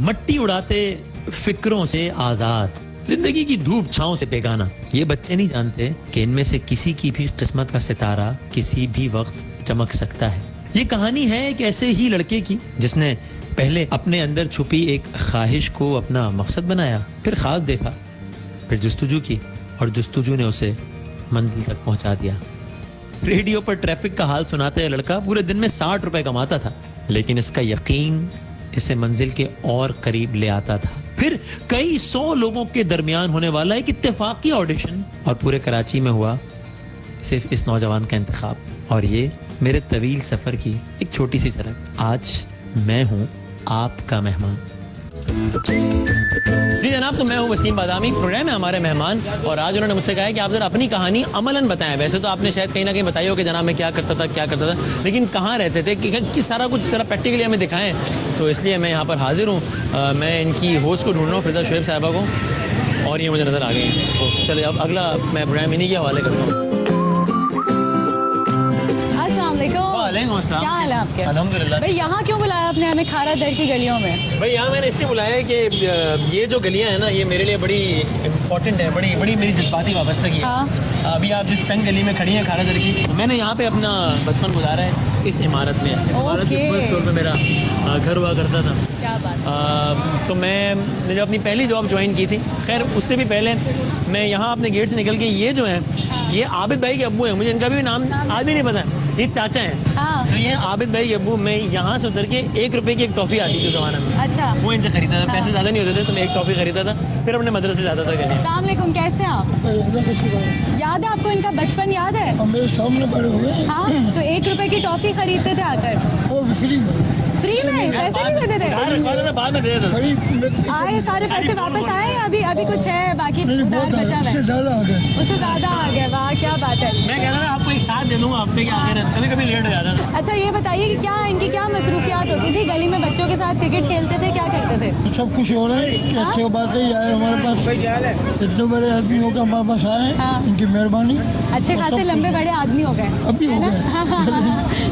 मट्टी उड़ाते फिक्रों से आजाद, जिंदगी की धूप छांव से बेगाना। ये बच्चे नहीं जानते कि इनमें से किसी की भी किस्मत का सितारा किसी भी वक्त चमक सकता है। ये कहानी है एक ऐसे ही लड़के की जिसने पहले अपने अंदर छुपी एक ख्वाहिश को अपना मकसद बनाया, फिर ख्वाब देखा, फिर जुस्तजू की और जुस्तजू ने उसे मंजिल तक पहुंचा दिया। रेडियो पर ट्रैफिक का हाल सुनाते ये लड़का पूरे दिन में 60 रुपए कमाता था, लेकिन इसका यकीन इसे मंजिल के और करीब ले आता था। फिर कई 100 लोगों के दरमियान होने वाला एक इत्तेफाकी ऑडिशन और पूरे कराची में हुआ सिर्फ इस नौजवान का इंतखाब। और ये मेरे तवील सफर की एक छोटी सी झलक। आज मैं हूं आपका मेहमान। जी जनाब, तो मैं हूं वसीम बादामी, प्रोग्राम है हमारे मेहमान, और आज उन्होंने मुझसे कहा है कि आप जरा अपनी कहानी अमलन बताएं। वैसे तो आपने शायद कहीं ना कहीं बताई हो कि जनाब मैं क्या करता था, लेकिन कहाँ रहते थे कि सारा कुछ जरा प्रैक्टिकली हमें दिखाएं। तो इसलिए मैं यहाँ पर हाजिर हूँ। मैं इनकी होस्ट को ढूंढ रहा हूँ, फिरदा शुएब साहिबा को, और ये मुझे नज़र आ गई हैं। तो चलिए अब अगला मैं प्रोग्राम इन्हीं के हवाले करता हूँ। क्या हाल है आपके? अल्हम्दुलिल्लाह। भाई यहाँ क्यों बुलाया आपने हमें खारा दर की गलियों में? भाई यहाँ मैंने इसलिए बुलाया है कि ये जो गलियाँ हैं ना, ये मेरे लिए बड़ी इम्पोर्टेंट है, बड़ी मेरी जज्बाती वाबस्तगी है। हाँ। अभी आप जिस तंग गली में खड़ी हैं खारा दर की, मैंने यहाँ पे अपना बचपन गुजारा है इस इमारत में। इमारत के फर्स्ट फ्लोर पे मेरा घर हुआ करता था। क्या बात। तो मैंने जब अपनी पहली जॉब ज्वाइन की थी, खैर उससे भी पहले मैं यहाँ अपने गेट से निकल के, ये जो है ये आबिद भाई के अब्बू हैं, मुझे इनका भी नाम आज भी नहीं पता है, ये चाचा हैं। हाँ। तो ये आबिद भाई के अब्बू, मैं यहाँ से उतर के 1 रुपए की एक टॉफी आती थी उस जमाने में। अच्छा। वो इनसे खरीदा था। पैसे ज्यादा नहीं होते थे, तो मैं एक टॉफी खरीदा था, फिर अपने मदरसे जाता था। अस्सलाम वालेकुम, कैसे हैं आप? याद है आपको इनका बचपन याद है? मेरे सामने बड़े हुए। हाँ, तो 1 रुपए की टॉफी खरीदते थे आकर। फ्री में पैसे नहीं देते थे? बाद में दे देते। आए सारे पैसे वापस आए? अभी कुछ है बाकी उधार बचा हुआ है? उससे ज्यादा आ गया। वाह क्या बात है। मैं कहता था आपको एक साथ दे दूंगा हफ्ते के आखिर, कभी लेट हो जाता था। अच्छा ये बताइए कि क्या इनकी क्या मसरूफियात होती थी? गली में बच्चों के साथ क्रिकेट खेलते थे, क्या करते थे? सब कुछ हो रहा है कि अच्छी बात है आए हमारे पास, इतने बड़े आदमी होकर हमारे पास आए। हाँ। इनकी मेहरबानी। अच्छे खासे लंबे बड़े आदमी हो गए अभी हो गए।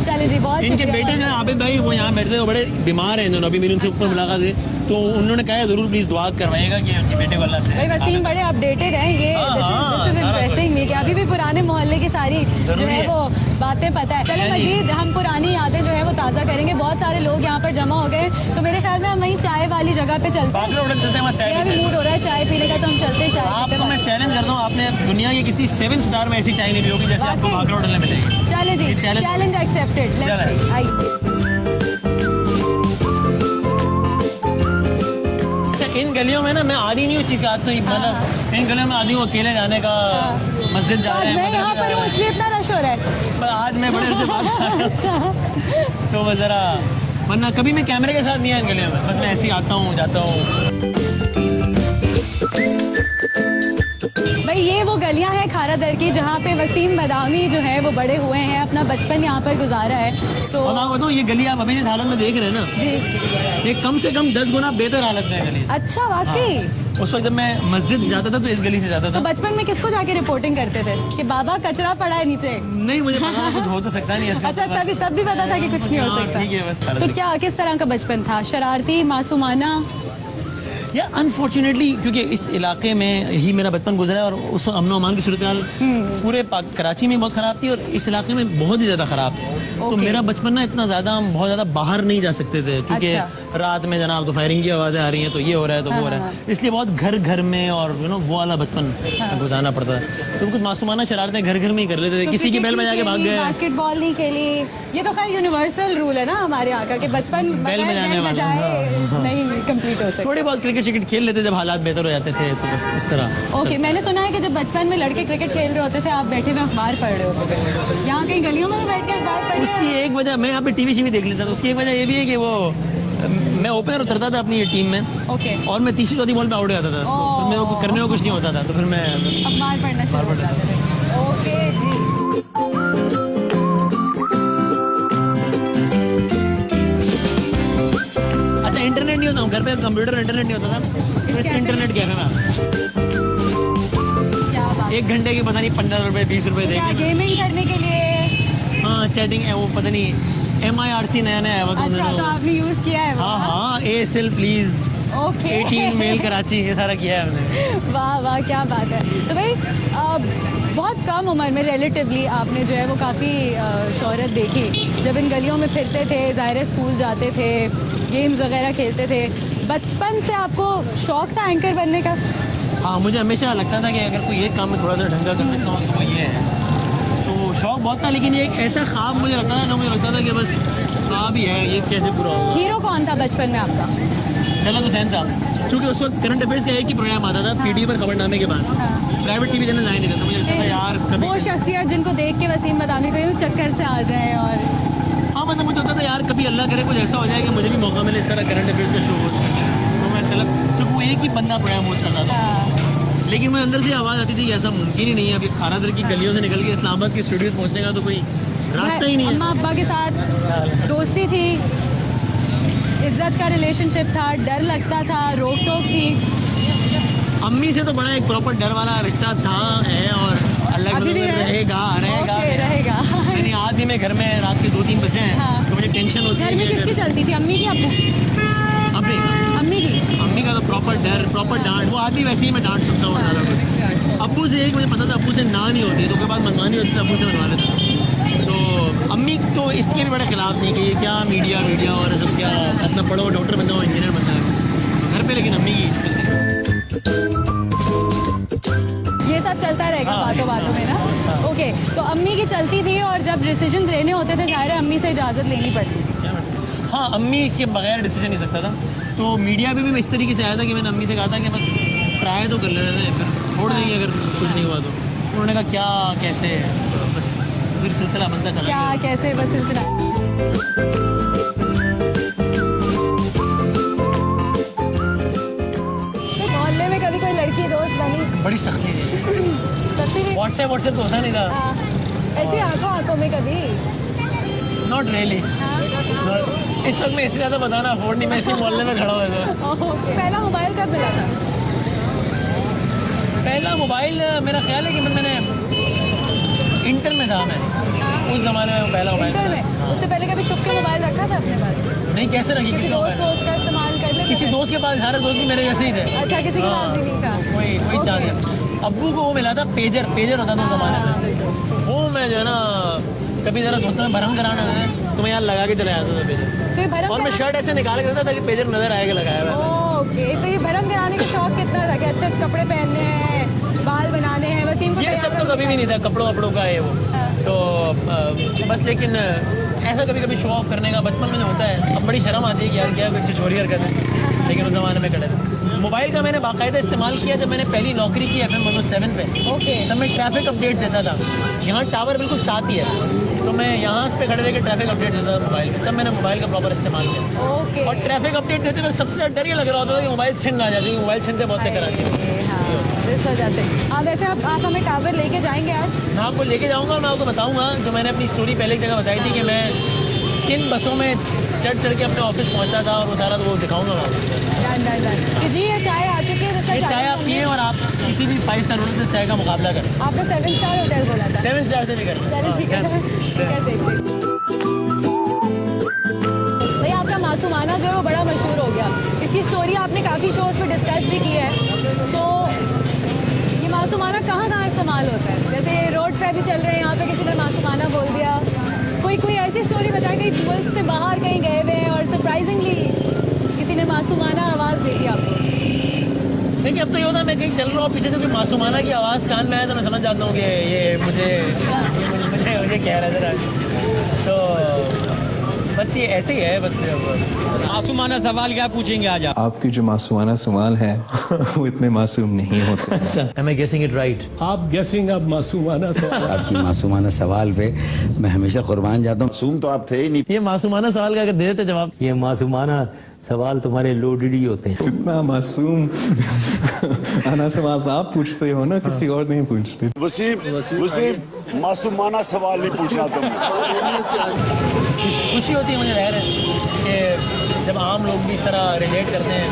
चलिए जी, बहुत इनके बेटे जो आबिद भाई वो यहाँ बैठते, वो बड़े बीमार हैं इन्होंने, अभी मेरी उनसे ऊपर मुलाकात हुई, तो उन्होंने कहा जरूर प्लीज दुआ करवाइएगा कि उनके बेटे को अल्लाह से। भाई वसीम बड़े अपडेटेड हैं, ये दिस इज इंटरेस्टिंग मी कि अभी भी पुराने मोहल्ले की सारी जो है वो बातें पता है। चलो मजीद हम पुरानी यादें जो है वो ताज़ा करेंगे। बहुत सारे लोग यहाँ पर जमा हो गए, तो मेरे ख्याल में हम वहीं चाय वाली जगह पे चलते हैं। मेरा भी मूड हो रहा है चाय पीने का, तो हम चलते हैं चाय। आपको मैं चैलेंज करता हूँ, आपने दुनिया के किसी 7 स्टार में ऐसी चाय नहीं पी होगी जैसे आपको भाखड़ा होटल में मिलेगी। चले जी, चैलेंज एक्सेप्टेड। इन गलियों में ना मैं आदी नहीं हूँ इस चीज़ का, आज तो मतलब इन गलियों में आदी हूँ अकेले जाने का, मस्जिद जा रहे हैं। मैं यहाँ पर हूँ इसलिए इतना रश हो रहा है। पर आज मैं बड़े से बात तो बस जरा, वरना कभी मैं कैमरे के साथ नहीं आया इन गलियों में, बस मैं ऐसे ही आता हूँ जाता हूँ। भाई ये वो गलियां हैं खारा दर की जहाँ पे वसीम बादामी जो है वो बड़े हुए हैं, अपना बचपन यहाँ पर गुजारा है। तो मैं बताऊँ ये गली आप अभी जिस हालत में देख रहे हैं ना जी, ये कम से कम 10 गुना बेहतर हालत में है गली। अच्छा वाकई। उस वक्त जब मैं मस्जिद जाता था तो इस गली से जाता था। तो बचपन में किसको जाके रिपोर्टिंग करते थे कि बाबा कचरा पड़ा है नीचे? नहीं मुझे पता कुछ हो तो सकता नहीं है। अच्छा तब भी पता था कि कुछ नहीं हो सकता। ठीक है बस। तो क्या किस तरह का बचपन था? शरारती, मासूमाना? या अनफॉर्चुनेटली क्योंकि इस इलाके में ही मेरा बचपन गुजरा है और उस अमन अमान की सूरत हाल पूरे कराची में बहुत ख़राब थी और इस इलाके में बहुत ही ज़्यादा ख़राब। तो मेरा बचपन ना इतना ज़्यादा, हम बहुत ज़्यादा बाहर नहीं जा सकते थे क्योंकि रात में जनाब तो फायरिंग की आवाज़ें आ रही हैं, तो ये हो रहा है तो वो हो रहा है, इसलिए बहुत घर में और वो वाला बचपन गुजारना पड़ता है। तो कुछ मासूमाना शरारतें घर में ही कर लेते थे। किसी की बेल बजा के भाग गए, बास्केटबॉल नहीं खेली। ये तो खैर यूनिवर्सल रूल है ना हमारे यहाँ का कि बचपन बेल बजाने वाला नहीं कंप्लीट हो सकता। थोड़ी बहुत क्रिकेट खेल लेते जब हालात बेहतर हो जाते थे, तो बस इस तरह। ओके, मैंने सुना है कि जब बचपन में लड़के क्रिकेट खेल रहे होते थे आप बैठे हुए अखबार पढ़ रहे होते थे, यहाँ कहीं गलियों में बैठ के अखबार पढ़? उसकी एक वजह, मैं यहाँ पे टीवी देख लेता था, उसकी एक वजह ये भी है कि वो मैं ओपनर उतरता था अपनी ये टीम में। ओके। और मैं तीसरी चौथी बॉल पे आउट हो जाता था, तो मेरे को करने को कुछ नहीं होता था, तो फिर मैं अखबार पढ़ना शुरू कर देते थे। ओके जी। अच्छा इंटरनेट नहीं होता, घर पे कंप्यूटर इंटरनेट नहीं होता था, वैसे इंटरनेट कैफे में 1 घंटे के पता नहीं 15 रुपए 20 रुपए देंगे गेमिंग करने के लिए। हाँ चैटिंग है, वो पता नहीं MIRC नया आया हुआ। अच्छा तो आपने यूज किया है? हाँ ASL please okay 18 male Karachi, ये सारा किया है हमने। वाह वाह क्या बात है। तो भाई बहुत कम उम्र में रिलेटिवली आपने जो है वो काफ़ी शोहरत देखी। जब इन गलियों में फिरते थे, ज़ाहिर स्कूल जाते थे, गेम्स वगैरह खेलते थे, बचपन से आपको शौक था एंकर बनने का? हाँ, मुझे हमेशा लगता था कि अगर कोई एक काम में थोड़ा सा ढंग का कर सकता हूँ तो ये है। तो शौक बहुत था, लेकिन ये एक ऐसा ख्वाब मुझे लगता था, जो मुझे लगता था कि बस ख्वाब ही है, ये कैसे पूरा होगा। हीरो कौन था बचपन में आपका? जलाल हुसैन साहब, क्योंकि उस वक्त करंट अफेयर्स का एक ही प्रोग्राम आता था पीटीवी पर खबरनामे के बाद। प्राइवेट टीवी चैनल आए नहीं था, तो मुझे लगता था यार कभी वो शख्सियत जिनको देख के वसीम बदामी को यूं चक्कर से आ जाए। और हाँ, मतलब मुझे होता था यार कभी अल्लाह करे कुछ ऐसा हो जाए कि मुझे भी मौका मिले इस तरह करंट अफेयर्स का शो होस्ट करने का। तो मैं तलब, क्योंकि वो एक ही बंदा प्रोग्राम होस्ट करता था, लेकिन मुझे अंदर से आवाज़ आती थी कि ऐसा मुमकिन ही नहीं है। अभी खारादर की गलियों से निकल के इस्लामाबाद की स्टूडियो पहुँचने का तो कोई रास्ता ही नहीं है। अम्मा अब्बा के साथ दोस्ती थी, इज्जत का रिलेशनशिप था, डर लगता था, रोक टोक थी? अम्मी से तो बड़ा एक प्रॉपर डर वाला रिश्ता था, है, और अल्लाह अभी भी के है? रहेगा ओके, रहेगा। यानी आज भी मैं घर में रात के 2-3 बजे हैं, हाँ। तो मुझे टेंशन होती है घर में कि किसकी चलती थी, अम्मी की अब्बू? अम्मी अम्मी की। अम्मी का तो प्रॉपर डर, प्रॉपर डांट। वो आती वैसे ही मैं डांट सकता हूँ ज़्यादा कुछ। अब्बू से एक मुझे पता था, अब्बू से ना नहीं होती, तो कोई बात मनवानी होती तो अब्बू से मनवा लेता था। तो अम्मी तो इसके भी बड़े खिलाफ नहीं कि ये क्या मीडिया और सब क्या, अपना पढ़ो, डॉक्टर बनना हो, इंजीनियर बनना है घर पे, लेकिन अम्मी की ये सब चलता रहेगा बातों बातों में ना। ओके, तो अम्मी की चलती थी, और जब डिसीजन लेने होते थे ज़ाहिर है अम्मी से इजाज़त लेनी पड़ती थी। हाँ, अम्मी के बगैर डिसीजन नहीं सकता था। तो मीडिया में भी मैं इस तरीके से आया था कि मैंने अम्मी से कहा था कि बस ट्राई तो कर लेते हैं, फिर छोड़ देंगे अगर कुछ नहीं हुआ तो। उन्होंने कहा क्या, कैसे, तो बस फिर सिलसिला बनता चला क्या गया। कैसे बस सिलसिला। तो मोहल्ले में कभी कोई लड़की दोस्त बनी? बड़ी सख्ती थी, सच्ची में? व्हाट्सएप तो होता नहीं था। हाँ, ऐसी आंखों में कभी? Not really. हाँ? इस वक्त मैं इससे ज़्यादा बताना अफोर्ड नहीं, मैं इसी मोहल्ले में खड़ा हुआ था। पहला मोबाइल कब मिला था? पहला मोबाइल मेरा ख्याल है कि मैंने इंटर में था, मैं उस ज़माने में पहला मोबाइल इंटर था। में? उससे पहले कभी छुप के मोबाइल रखा था अपने पास? नहीं, कैसे रखी, किसी दोस्त का इस्तेमाल कर ले? किसी दोस्त के पास, सारे दोस्त भी मेरे जैसे ही थे। अच्छा, किसी के पास भी नहीं था? वही चाह गया। अब्बू को वो मिला था पेजर होता था उस ज़माने में। वो मैं जो है ना कभी ज़रा दोस्तों में भरम कराना था तो मैं यार लगा के चला जाता था पेजर, तो ये भरम और मैं शर्ट ऐसे निकाल के रखता था कि पेजर नज़र आएगा लगाया हुआ है। ओके, तो ये भरम कराने का शौक कितना था कि अच्छे कपड़े पहनने हैं, बाल बनाने हैं? वसीम को ये सब तो कभी भी नहीं था, कपड़ों का है वो तो बस। लेकिन ऐसा कभी शो ऑफ करने का बचपन में जो होता है, अब बड़ी शर्म आती है कि यार क्या कुछ छोरी हरकत है, लेकिन उस ज़माने में खड़े थे। मोबाइल का मैंने बाकायदा इस्तेमाल किया जब मैंने पहली नौकरी की FM 107 पे। ओके। तब मैं ट्रैफिक अपडेट देता था, यहाँ टावर बिल्कुल साथ ही है, तो मैं यहाँ पे खड़े रह के ट्रैफिक अपडेट देता था मोबाइल में। तब मैंने मोबाइल का प्रॉपर इस्तेमाल किया। ओके। और ट्रैफिक अपडेट देते हुए सबसे ज़्यादा डर ये लग रहा होता था कि मोबाइल छिन ना जाए, मोबाइल छिनते बहुत थे कराची में। हाँ, मिस हो जाते। आप वैसे आप हमें टावर लेके जाएंगे आज? मैं आपको लेके जाऊँगा, मैं आपको बताऊँगा जो मैंने अपनी स्टोरी पहले एक जगह बताई थी कि मैं किन बसों में चढ़ के अपने ऑफिस पहुँचता था, और वो सारा तो वो दिखाऊँगा मैं आपको। डन। कि जी ये चाय आ चुकी है। ये चाय आप पिए और आप किसी भी 5 स्टार होटल से चाय का मुकाबला करें। आपने 7 स्टार होटल बोला था? 7 स्टार से भी करें। चलो ठीक है, भाई आपका मासूमाना जो है वो बड़ा मशहूर हो गया। इसकी स्टोरी आपने काफ़ी शोज पे डिस्कस भी की है। तो ये मासूमाना कहाँ इस्तेमाल होता है? जैसे रोड पे भी चल रहे हैं, यहाँ पे किसी ने मासूमाना बोल दिया, कोई ऐसी स्टोरी बताए कहीं मुल्क से बाहर कहीं गए हुए हैं और सरप्राइजिंगली किसी ने मासूमाना आवाज़ दे दी आपको? देखिए, अब तो ये होता है मैं कहीं चल रहा हूँ, पीछे से कोई मासूमाना की आवाज़ कान में आया तो मैं समझ जाता हूँ कि ये मुझे कह रहा है ज़रा। तो बस ये ऐसे ही है। बस मासूमाना सवाल क्या पूछेंगे आज आप? आपके जो मासूमाना सवाल है वो इतने मासूम नहीं होते। अच्छा, am I guessing it right? आप गेसिंग आप मासूमाना सवाल आपकी मासूमाना सवाल पे मैं हमेशा कुर्बान जाता हूँ। मासूम तो आप थे ही नहीं। ये मासूमाना सवाल का अगर दे देते जवाब। ये मासूमाना सवाल तुम्हारे लोडेड ही होते हैं। जितना मासूम आना सवाल आप पूछते हो ना, किसी और नहीं पूछते। वसीम मासूमाना सवाल नहीं पूछना तुमने। खुशी होती है मुझे ज़ाहिर है कि जब आम लोग भी इस तरह रिलेट करते हैं।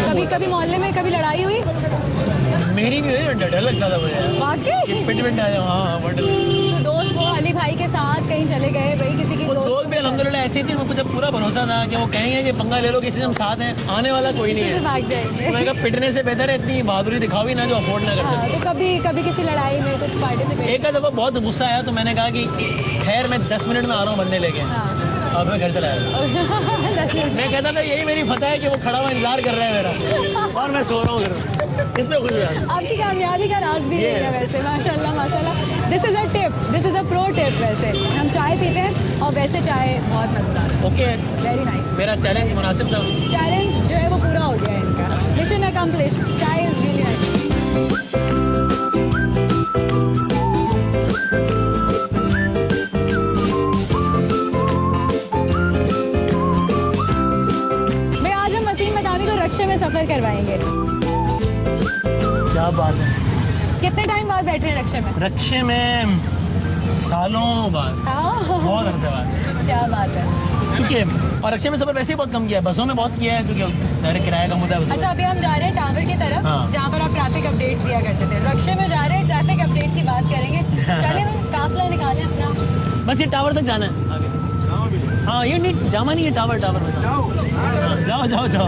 तो कभी मोहल्ले में कभी लड़ाई हुई? मेरी भी हुई, डर लगता था मुझे वाकई? पिट आ जाओ। हाँ, तो दोस्त वो अली भाई के साथ कहीं चले गए, भाई किसी की दोस्त भी अल्हम्दुलिल्लाह ऐसी थी, मुझे पूरा भरोसा था कि वो कहेंगे कि पंगा ले लो, किसी से हम साथ हैं, आने वाला कोई नहीं है। भाग जाएंगे। तो मैं कहा पिटने से बेहतर है इतनी बहादुरी दिखाओ ही ना जो अफोर्ड ना कर हाँ, सके। तो कभी कभी किसी लड़ाई में कुछ पार्टिसिपेट? एक दफ़ा बहुत गुस्सा आया तो मैंने कहा कि खैर मैं 10 मिनट में आ रहा हूँ बंदे लेके, अब मैं घर चला आया। मैं कहता था यही मेरी फतह है कि वो खड़ा हुआ इंतजार कर रहा है मेरा और मैं सो रहा हूँ घर। इसमें खुश है। आपकी कामयाबी का राज भी यही है वैसे, माशाल्लाह माशाल्लाह। This is a tip, this is a pro tip. वैसे हम चाय पीते हैं और वैसे चाय बहुत मजेदार। Okay, very nice. मेरा चैलेंज मुनासिब था। चैलेंज जो है वो पूरा हो गया है इनका, मिशन अकम्प्लिश। चाय इज रियली नाइस। भाई आज हम वसीम मदानी को रक्षा में सफर करवाएंगे। क्या बात है। कितने टाइम बाद बैठ रहे हैं रक्षा में? रक्षे में सालों बाद, बहुत अरसे बाद। क्या बात है। चूंकि और रक्षे में सफर वैसे ही बहुत कम किया है, बसों में बहुत किया है क्योंकि किराया कम होता है बसों में। अच्छा, अभी हम जा रहे हैं टावर की तरफ, हाँ। जहाँ पर आप ट्रैफिक अपडेट दिया करते थे। रक्षे में जा रहे हैं, ट्रैफिक अपडेट की बात करेंगे। चलिए हम काफिला निकालें अपना। बस ये टावर तक जाना है आगे। हाँ, ये नहीं जामा नहीं है, टावर में जाओ जाओ जाओ।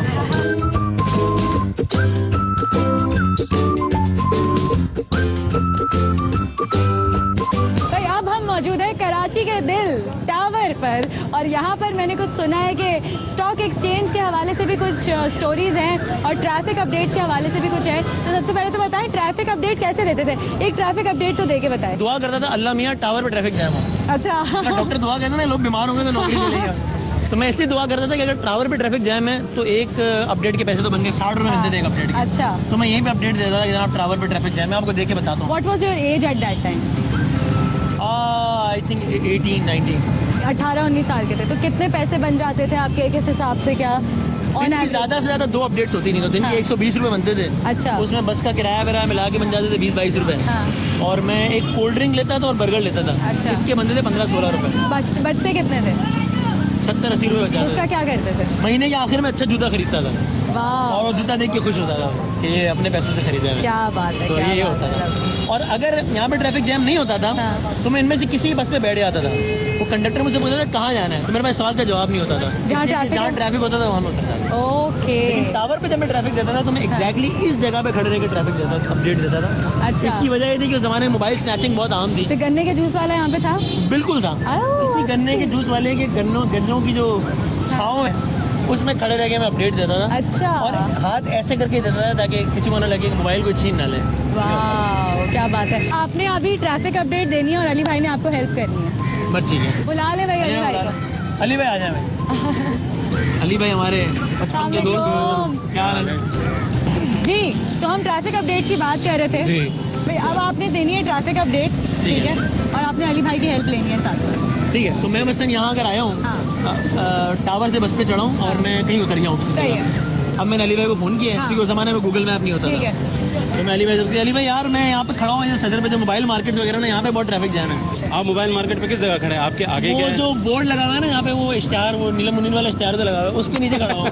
भाई अब हम मौजूद है कराची के दिल टावर पर, और यहाँ पर मैंने कुछ सुना है कि स्टॉक एक्सचेंज के हवाले से भी कुछ स्टोरीज हैं और ट्रैफिक अपडेट के हवाले से भी कुछ है। तो सबसे पहले तो बताएं ट्रैफिक अपडेट कैसे देते थे? एक ट्रैफिक अपडेट तो दे के बताएं। दुआ करता था अल्लाह मियाँ टावर पे ट्रैफिक जैम हो। अच्छा। डॉक्टर दुआ कहते ना लोग बीमार होंगे तो नौकरी मिलेगी। तो मैं इसलिए दुआ करता था कि अगर टावर पे ट्रैफिक जैम है तो एक अपडेट के पैसे तो बन गए, 60 रुपये मिलते थे एक अपडेट के। अच्छा, तो मैं यहीं पे अपडेट देता था कि जनाब टावर पे ट्रैफिक जैम है, आपको देख के बताता हूँ। What was your age at that time? I think 18-19। 18-19 साल के थे। तो कितने पैसे बन जाते थे आपके किस हिसाब से? क्या दिन की ज़्यादा से ज़्यादा 2 अपडेट्स होती नहीं, तो दिन के 120 रुपये बनते थे। अच्छा। उसमें बस का किराया वगैरह मिला के बन जाते थे 20-22 रुपये। हाँ। और मैं एक कोल्ड ड्रिंक लेता था और बर्गर लेता था। अच्छा। इसके बनते थे 15-16 रुपये। बचते कितने थे? 70-80 रुपये बचा उसका था। क्या करते थे? महीने के आखिर में अच्छा जूता खरीदता था वाह, और वो जूता देख के खुश होता था कि ये अपने पैसे से खरीदा है। क्या बात है। तो क्या ये बात होता है। था। और अगर यहाँ पे ट्रैफिक जैम नहीं होता था हाँ। तो मैं इनमें से किसी बस पे बैठ जाता था। वो कंडक्टर मुझसे पूछता था कहाँ जाना है, तो मेरे पास सवाल का जवाब नहीं होता था। जहाँ जहाँ ट्रैफिक होता था वहाँ मैं उतरता था। ओके। टावर पे जब मैं ट्रैफिक देता था तो मैं एग्जैक्टली इस जगह पे खड़े रह के ट्रैफिक देता था, अपडेट देता था। अच्छा। इसकी वजह ये थी कि उस जमाने में मोबाइल स्नैचिंग बहुत आम थी। तो गन्ने के जूस वाला यहाँ पे था? बिल्कुल था। इसी गन्ने के जूस वाले के गन्नों की जो छाँव है उसमें खड़े रह के मैं अपडेट देता था। अच्छा। और हाथ ऐसे करके देता था ताकि किसी को ना लगे कि मोबाइल को छीन ना ले। वाह, क्या बात है। आपने अभी ट्रैफिक अपडेट देनी है और अली भाई ने आपको हेल्प करनी है। बस ठीक है, बुला ले भाई अली भाई को। अली भाई आ जाए भाई। अली भाई हमारे बचपन के दोस्त। क्या हाल है? जी, तो हम ट्रैफिक अपडेट की बात कर रहे थे। जी। भाई अब आपने देनी है ट्रैफिक अपडेट, ठीक है, और आपने अली भाई की हेल्प लेनी है साथ साथ। ठीक है, तो मैं मसलन यहाँ अगर आया हूँ, टावर से बस पे चढ़ा हूँ और मैं कहीं उतर गया हूँ किसी सही जगह। है। अब मैंने अली भाई को फ़ोन किया है हाँ। क्योंकि उस ज़माने में गूगल मैप नहीं होता ठीक था। है। तो मैं अली भाई यार मैं यहाँ पे खड़ा हूँ ये सदर पे जो मोबाइल मार्केट वगैरह ना, यहाँ पे बहुत ट्रैफिक जैम है। आप मोबाइल मार्केट पे किस जगह खड़े हैं? आपके आगे वो क्या है? जो बोर्ड लगा हुआ है ना यहाँ पे, वो इश्तिहार, वो नीलम मुनीर वाला इश्तिहार तो लगा हुआ है, उसके नीचे खड़ा हुआ।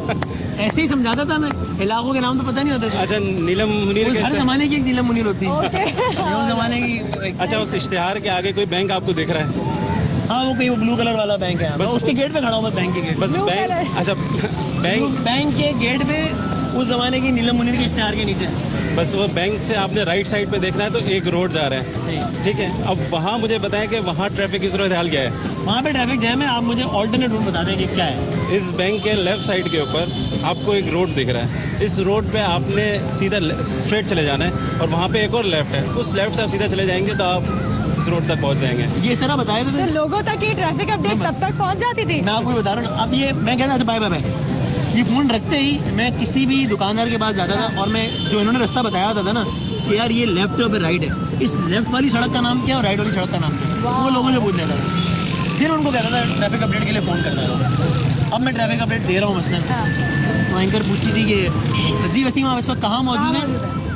ऐसे ही समझाता था मैं, इलाकों के नाम तो पता नहीं होते थे। अच्छा, नीलम मुनीर उस हर कहते हैं? जमाने की एक नीलम मुनीर होती है। ओके। ये उस जमाने की। अच्छा, उस इश्तिहार के आगे कोई बैंक आपको दिख रहा है? हाँ, वो कहीं वो ब्लू कलर वाला बैंक है, बस बस उसके गेट पे खड़ा हूँ मैं, बैंक के गेट। बस Blue बैंक। color। अच्छा, बैंक के गेट पे उस जमाने की नीलम मुनीर के इश्तिहार के नीचे। बस वो बैंक से आपने राइट साइड पे देखना है तो एक रोड जा रहा है, ठीक है। अब वहाँ मुझे बताएं कि वहाँ ट्रैफिक की सूरत हाल क्या है? वहाँ पे ट्रैफिक जैम है, आप मुझे ऑल्टरनेट रूट बता दें कि क्या है। इस बैंक के लेफ्ट साइड के ऊपर आपको एक रोड दिख रहा है। इस रोड पे आपने सीधा स्ट्रेट चले जाना है और वहाँ पे एक और लेफ्ट है। उस लेफ्ट से आप सीधा चले जाएंगे तो आप इस रोड तक पहुँच जाएंगे। ये सारा बताया तो था। लोगों तक ये ट्रैफिक अपडेट तब तक पहुंच जाती थी। मैं आपको बता रहा हूँ। अब ये मैं कहता था बाय बाय बाय, ये फ़ोन रखते ही मैं किसी भी दुकानदार के पास जाता था और मैं जो इन्होंने रास्ता बताया था ना कि यार ये लेफ्ट है और राइट है, इस लेफ्ट वाली सड़क का नाम क्या है और राइट वाली सड़क का नाम क्या है, वो लोगों से पूछ लेता था। फिर उनको कहता था ट्रैफिक अपडेट के लिए फ़ोन करता था। अब मैं ट्रैफिक अपडेट दे रहा हूँ मसलन, तो एंकर पूछती थी कि जी वसीम आप इस वक्त कहाँ मौजूद हैं?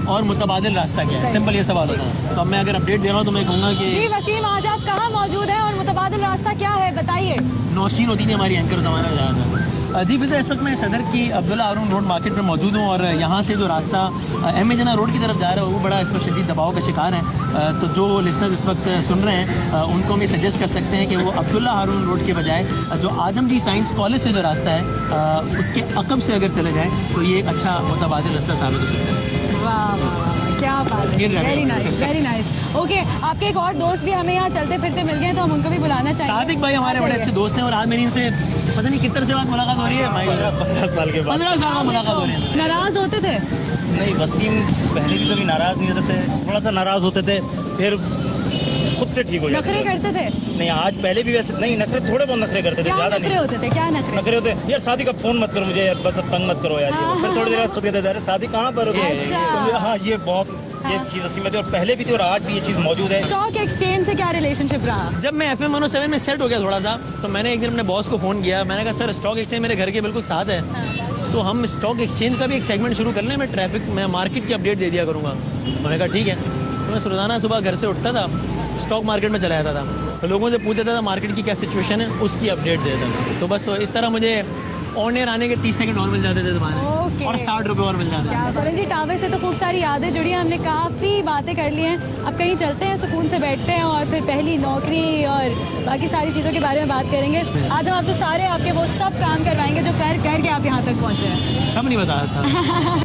और मुतबादिल रास्ता क्या है, सिंपल ये सवाल होता है। तो अब मैं अगर अपडेट दे रहा हूँ तो मैं कहूँगा जी कि वसीम, आज आप कहाँ मौजूद हैं और मुतबादिल रास्ता क्या है, बताइए। नौशीन होती थी हमारी एंकर ज़माना में ज़्यादा। जी फिर इस वक्त मैं सदर की अब्दुल्ला हारून रोड मार्केट में मौजूद हूँ और यहाँ से जो रास्ता अहमद जना रोड की तरफ जा रहा है वो बड़ा इस वक्त शदीद दबाव का शिकार है। तो जो लिसनर्स इस वक्त सुन रहे हैं उनको मैं सजेस्ट कर सकते हैं कि वो अब्दुल्ला हारून रोड के बजाय जो आदम जी साइंस कॉलेज से जो रास्ता है उसके अकब से अगर चले जाएँ तो ये एक अच्छा मुतबादिल रास्ता साबित हो सकता है। वाह वाह, क्या बात है, very nice very nice. Okay, आपके एक और दोस्त भी हमें यहाँ चलते फिरते मिल गए हैं तो हम उनको भी बुलाना चाहिए। सादिक भाई हमारे बड़े अच्छे दोस्त हैं और आज मेरी इनसे पता नहीं कितने से बाद मुलाकात हो रही है। 15 साल के बाद 15 साल बाद मुलाकात हो रही है। नाराज होते थे? नहीं, वसीम पहले भी कभी नाराज नहीं होते थे, थोड़ा सा नाराज होते थे, फिर खुद से ठीक हो जाते नखरे करते थे? नहीं, आज पहले भी वैसे नहीं, नखरे थोड़े बहुत नखरे करते थे, क्या ज्यादा नखरे नहीं। होते थे, क्या नखरे? नखरे होते यार शादी का फोन मत करो मुझे यार, बस अब तंग मत करो यार। फिर थोड़ी देर बाद खुद कहते थे अरे शादी कहाँ पर होगी। अच्छा। हाँ, ये बहुत ये चीज़ वसीम में थी और पहले भी थी और आज भी ये चीज़ मौजूद है। स्टॉक एक्सचेंज से क्या रिलेशनशिप रहा? जब मैं FM 107 में सेट हो गया थोड़ा सा तो मैंने एक दिन अपने बॉस को फ़ोन किया। मैंने कहा सर स्टॉक एक्सचेंज मेरे घर के बिल्कुल साथ है, तो हम स्टॉक एक्सचेंज का भी एक सेगमेंट शुरू कर लें। मैं ट्रैफिक में मार्केट की अपडेट दे दिया करूँगा। मैंने कहा ठीक है। तो मैं रोज़ाना सुबह घर से उठता था, स्टॉक मार्केट में चला जाता था, तो लोगों से पूछ लेता था मार्केट की क्या सिचुएशन है, उसकी अपडेट दे देता था। तो बस इस तरह मुझे ऑन एयर आने के 30 सेकंड और मिल जाते थे ओके। और 60 रुपये और मिल जाते थे। करण जी, टावर से तो खूब सारी यादें जुड़ी हैं, हमने काफ़ी बातें कर ली हैं। अब कहीं चलते हैं, सुकून से बैठते हैं और फिर पहली नौकरी और बाकी सारी चीज़ों के बारे में बात करेंगे। आज हम आपसे सारे आपके वो सब काम करवाएंगे जो कर के आप यहाँ तक पहुँचे हैं। सब नहीं बता था।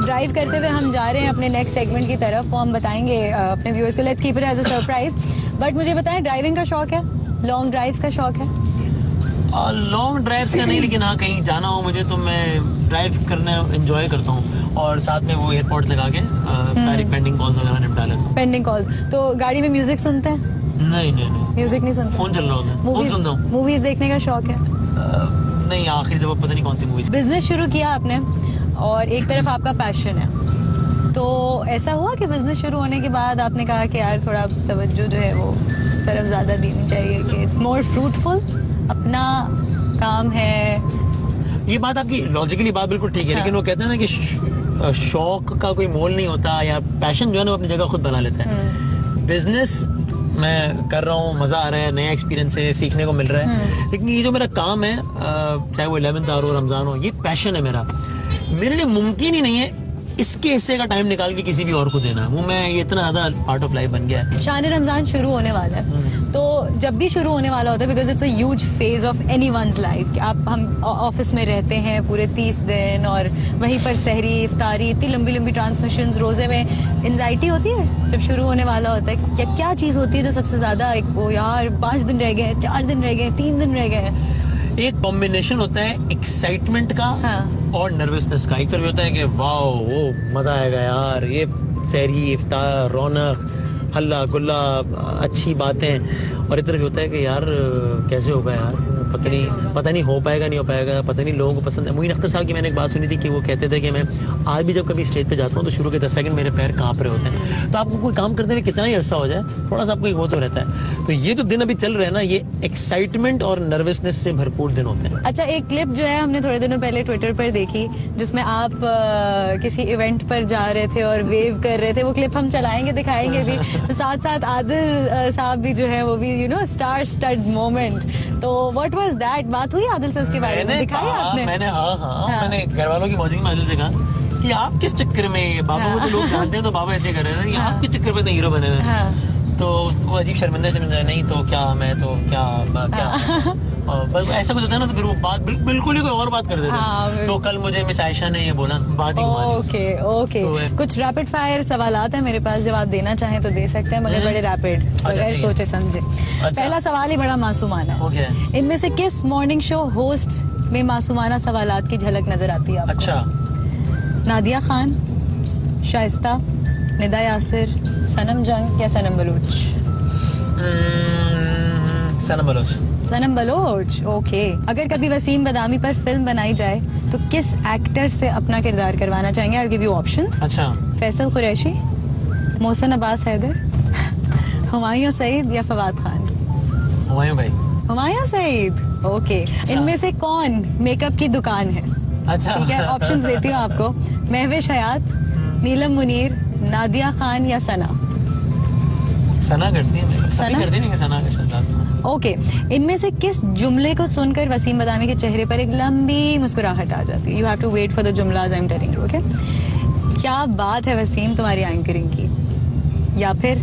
ड्राइव करते हुए हम जा रहे हैं अपने नेक्स्ट सेगमेंट की तरफ, वो हम बताएंगे अपने व्यूअर्स को। Let's keep it as a surprise. But मुझे बताएं, ड्राइविंग का शौक है? लॉन्ग ड्राइव्स का शौक है? लॉन्ग ड्राइव्स का नहीं, लेकिन हाँ कहीं जाना हो मुझे तो मैं ड्राइव करना एंजॉय करता हूँ और साथ में वो एयरपोर्ट लगा के सारी पेंडिंग कॉल्स वगैरह निपटा लेता हूँ। Pending calls? तो गाड़ी में म्यूजिक सुनते हैं? नहीं नहीं नहीं, म्यूजिक नहीं सुनते? फोन चल रहा होता है, फोन सुनता हूँ। मूवीज देखने का शौक है? नहीं, आखिरी दफा पता नहीं कौन सी मूवी। बिजनेस शुरू किया आपने और एक तरफ आपका पैशन है, तो ऐसा हुआ कि बिजनेस शुरू होने के बाद आपने कहा कि यार थोड़ा तवज्जो जो है वो उस तरफ ज़्यादा देनी चाहिए कि इट्स मोर फ्रूटफुल, अपना काम है? ये बात आपकी लॉजिकली बात बिल्कुल ठीक है। हाँ। लेकिन वो कहते हैं ना कि शौक का कोई मोल नहीं होता, या पैशन जो है ना वो अपनी जगह खुद बना लेता है। बिजनेस मैं कर रहा हूँ, मज़ा आ रहा है, नया एक्सपीरियंस है, सीखने को मिल रहा है। लेकिन ये जो मेरा काम है, चाहे वो 11th आवर हो, रमज़ान हो, ये पैशन है मेरा। मेरे लिए मुमकिन ही नहीं है इसके हिस्से का टाइम निकाल के किसी भी और को देना। वो मैं ये इतना ज़्यादा पार्ट ऑफ लाइफ बन गया है। शान रमज़ान शुरू होने वाला है, तो जब भी शुरू होने वाला होता है, because it's a huge phase of anyone's life कि हम ऑफिस में रहते हैं पूरे 30 दिन और वहीं पर सहरी, इफ्तारी, इतनी लंबी लंबी ट्रांसमिशंस, रोज़े में एंजाइटी होती है जब शुरू होने वाला होता है। क्या चीज़ होती है जो सबसे ज़्यादा एक वो यार 5 दिन रह गए, 4 दिन रह गए, 3 दिन रह गए? एक कॉम्बिनेशन होता है एक्साइटमेंट का और नर्वसनेस का। एक तरफ होता है कि वाह वो मज़ा आएगा यार, ये सहरी, इफ्तार, रौनक, हल्ला गुल्ला, अच्छी बातें, और एक तरफ होता है कि यार कैसे होगा यार, पता नहीं हो पाएगा नहीं हो पाएगा, पता नहीं लोगों को पसंद है। मोइन अख्तर साहब की मैंने एक बात सुनी थी कि वो कहते थे कि मैं आज भी जब कभी स्टेज पे जाता हूँ तो शुरू के 10 सेकंड मेरे पैर कांप रहे होते हैं। तो आपको कोई काम करते हुए कितना ही अरसा हो जाए, थोड़ा सा आपको एक वो तो रहता है। तो ये तो दिन अभी चल रहे हैं ना, ये एक्साइटमेंट और नर्वसनेस से भरपूर दिन होते हैं। अच्छा, एक क्लिप जो है हमने थोड़े दिनों पहले ट्विटर पर देखी जिसमें आप किसी इवेंट पर जा रहे थे और वेव कर रहे थे। वो क्लिप हम चलाएंगे, दिखाएंगे भी। साथ साथ आदिल साहब भी जो है वो भी स्टार स्टड मोमेंट। तो व्हाट वाज दैट? बात हुई आदिल से उसके बारे में? दिखाई आपने? मैंने मैंने घर वालों की मौजूदगी में आदिल से कहा कि आप किस चक्कर में, बाबा को तो लोग जानते हैं तो बाबा ऐसे कर रहे थे, आप किस चक्कर में तो हीरो बने हुए। तो वो अजीब शर्मिंदा नहीं तो क्या मैं तो क्या बस ऐसा कुछ होता है ना, तो फिर वो बात बिल्कुल ही कोई और बात कर देते हैं। तो कल मुझे मिस आयशा ने ये बोला, बात ही ओके। कुछ रैपिड फायर सवालात हैं मेरे पास, जवाब देना चाहें तो दे सकते हैं, मगर बड़े रैपिड, बगैर सोचे समझे। पहला सवाल ही बड़ा मासूमाना, इनमें से किस मॉर्निंग शो होस्ट में मासूमाना सवालात की झलक नजर आती है आपको? अच्छा, नादिया खान, शाइस्ता, निदा यासिर, सनम जंग या सनम बलोच? सनम बलोच। सनम बलोच, ओके। अगर कभी वसीम बदामी पर फिल्म बनाई जाए तो किस एक्टर से अपना किरदार करवाना चाहेंगे? I will give you options. अच्छा। फैसल कुरैशी, मोहसिन अब्बास हैदर, हुमायूं सईद या फवाद खान? हुमायूं भाई। हुमायूं सईद, ओके। इनमें से कौन मेकअप की दुकान है? अच्छा ठीक है, ऑप्शंस देती हूँ आपको। महविश हयात, नीलम मुनीर, नादिया खान या सना। सना करती है मेकअप, सभी सना? करती नहीं, सना का शायद। ओके, इनमें से किस जुमले को सुनकर वसीम बदामी के चेहरे पर एक लंबी मुस्कुराहट आ जाती है? You have to wait for the जुमलाज I am telling you, okay? क्या बात है वसीम तुम्हारी एंकरिंग की, या फिर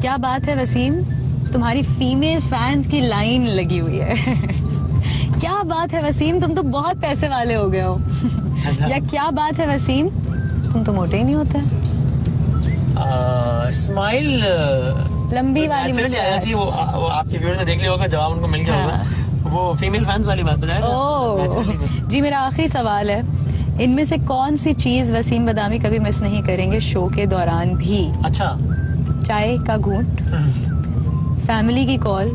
क्या बात है वसीम तुम्हारी फीमेल फैंस की लाइन लगी हुई है। क्या बात है वसीम तुम तो बहुत पैसे वाले हो गए हो। या क्या बात है वसीम तुम तो मोटे ही नहीं होते। स्माइल लंबी वाली नेचुरली आ जाती है, वो आपके व्यूअर ने देख लिया होगा, जवाब उनको मिल गया होगा। वो फीमेल फैंस वाली बात बताया। ओह जी, मेरा आखिरी सवाल है, इनमें से कौन सी चीज वसीम बदामी कभी मिस नहीं करेंगे शो के दौरान भी? अच्छा, चाय का घूंट, फैमिली की कॉल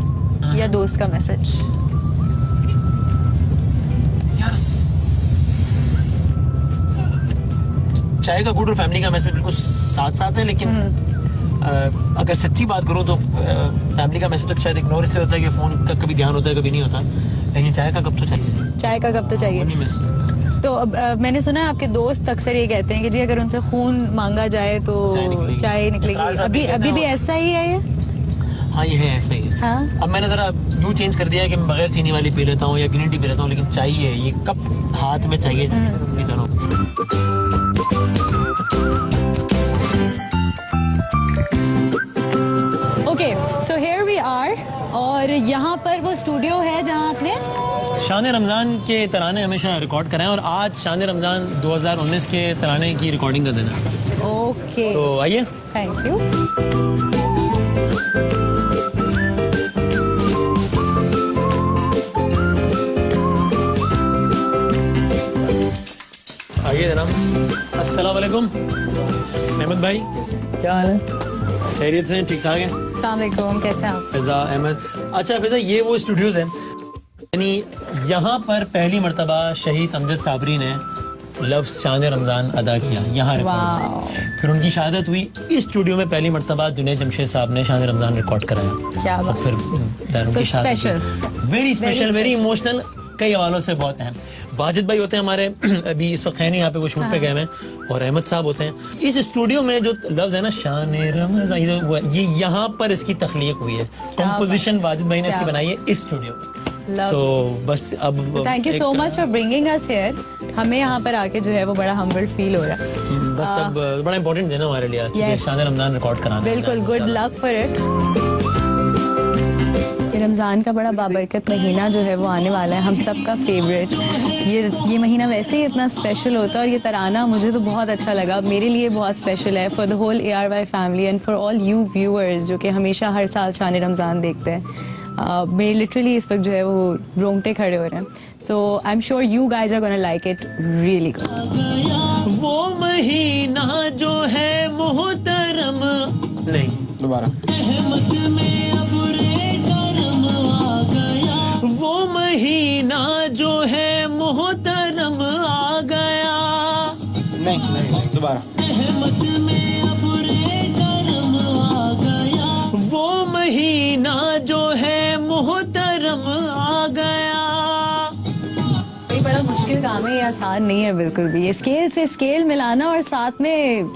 या दोस्त का मैसेज? यार चाय का गुड और फैमिली का मैसेज बिल्कुल साथ साथ है, लेकिन अगर सच्ची बात करूं तो फैमिली का मैसेज तो शायद इग्नोर इसलिए होता है कि फोन का कभी ध्यान होता है कभी नहीं होता, लेकिन चाय का कब तो चाहिए। चाय का कब तो वो चाहिए। नहीं मिस। तो अब मैंने सुना है आपके दोस्त अक्सर ये कहते हैं कि जी अगर उनसे खून मांगा जाए तो चाय निकलेगी। इकरार साहब भी अभी कहते अभी हैं भी वो। ऐसा ही है ये? हाँ ये है, ऐसा ही है। हाँ? अब मैंने जरा यूं चेंज कर दिया है कि मैं बगैर चीनी वाली पी लेता हूँ या ग्रीन टी पी लेता हूँ, लेकिन चाहिए, ये कप हाथ में चाहिए। ये करो। Okay, so here we are, और यहाँ पर वो स्टूडियो है जहाँ आपने शान रमज़ान के तराने हमेशा रिकॉर्ड कराएं, और आज शान रमज़ान 2019 के तराने की रिकॉर्डिंग का दिन है। ओके, तो आइए। Thank you. आइए जनाब। अस्सलाम वालेकुम अहमद भाई, क्या हाल है? खैरियत से? ठीक ठाक है। अस्सलाम वालेकुम, कैसे हैं आप? फिजा अहमद। अच्छा फिजा, ये वो स्टूडियोज हैं, यानी यहाँ पर पहली मर्तबा शहीद अमजद साबरी ने लफ्ज़ शान रमज़ान अदा किया, यहाँ रिकॉर्ड। फिर उनकी शहादत हुई, इस स्टूडियो में पहली मर्तबा जुनैद जमशेद साहब ने शान रमज़ान रिकॉर्ड कराया। क्या बात। और फिर उनकी शहादत, वेरी स्पेशल, वेरी इमोशनल, कई हवालों से बहुत अहम। वाजिद भाई होते हैं हमारे, अभी इस वक्त है नहीं यहाँ पे, वो शूट पे गए हैं, और अहमद साहब होते हैं। इस स्टूडियो में जो लफ्ज है ना शान रमज़ान, ये यहाँ पर इसकी तख्लीक हुई है, कंपोजिशन वाजिद भाई ने इसकी बनाई है इस स्टूडियो में। So, बस अब thank you so much for bringing us here. हमें यहाँ पर आके जो है वो बड़ा हम्बल्ड फील हो रहा है। बस अब बड़ा इंपॉर्टेंट है ना हमारे लिए, क्योंकि शान रमज़ान रिकॉर्ड कराना है। बिल्कुल, good luck for it. Ramzan का बड़ा बाबरकत महीना जो है वो आने वाला है, हम सब का फेवरेट। ये महीना वैसे ही इतना स्पेशल होता है, और ये तराना मुझे तो बहुत अच्छा लगा, मेरे लिए बहुत स्पेशल है, for the whole ARY family and for all you viewers जो कि हमेशा हर साल शान रमज़ान देखते हैं। मेरे लिटरली इस वक्त जो है वो रोंगटे खड़े हो रहे हैं। So I am sure you guys are gonna like it really good. वो महीना जो है मोहतरम, नहीं दोबारा। वो महीना जो है मोहतरम आ गया, नहीं दोबारा। वो महीना जो है मोहतरम आ गया। ये बड़ा मुश्किल काम है, ये आसान नहीं है बिल्कुल भी। ये स्केल से स्केल मिलाना, और साथ में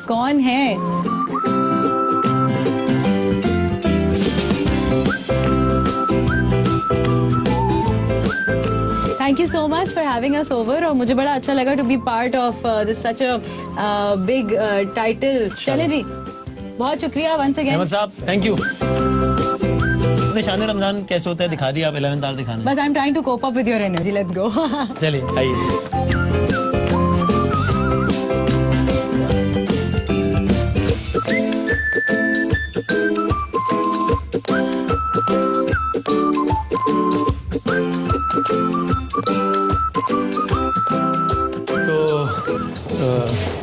कौन है? Thank you so much for having us over, और मुझे बड़ा अच्छा लगा to be part of this such a big title. चले जी, बहुत शुक्रिया वंस अगेन। अहमद साहब थैंक यू। शान रमज़ान कैसे होता है दिखा दिया, आप 11th आवर दिखाना। बस I am trying to cope up with your energy, let's go. चलिए आइए।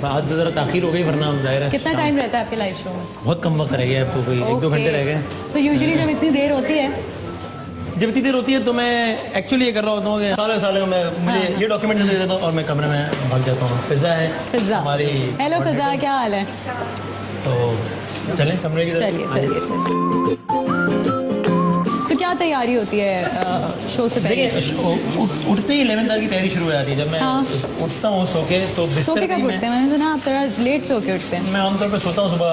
आज तो जरा ताखीर हो गई, वरना हम जाहिर है। कितना टाइम रहता है आपके लाइव शो में? बहुत कम वक्त रह गया आपको, कोई 1-2 घंटे रह गए। सो यूजुअली जब इतनी देर होती है, तो मैं एक्चुअली ये कर रहा होता हूँ कि सालों में मुझे ये डॉक्यूमेंट दे देता हूँ और मैं कमरे में भाग जाता हूँ। फिजा है हमारी। हेलो फिजा, क्या हाल है? तो चलें कमरे की तरफ। चलिए। तो क्या क्या तैयारी होती है शो से पहले? देखिए उठते ही 11 की तैयारी शुरू हो जाती है। जब मैं हाँ। उठता हूँ सो के तो सो बिस्तर के पे कब ही उठते हैं? मैंने सुना आप थोड़ा लेट सो के उठते हैं। मैं आमतौर पर सोता हूँ सुबह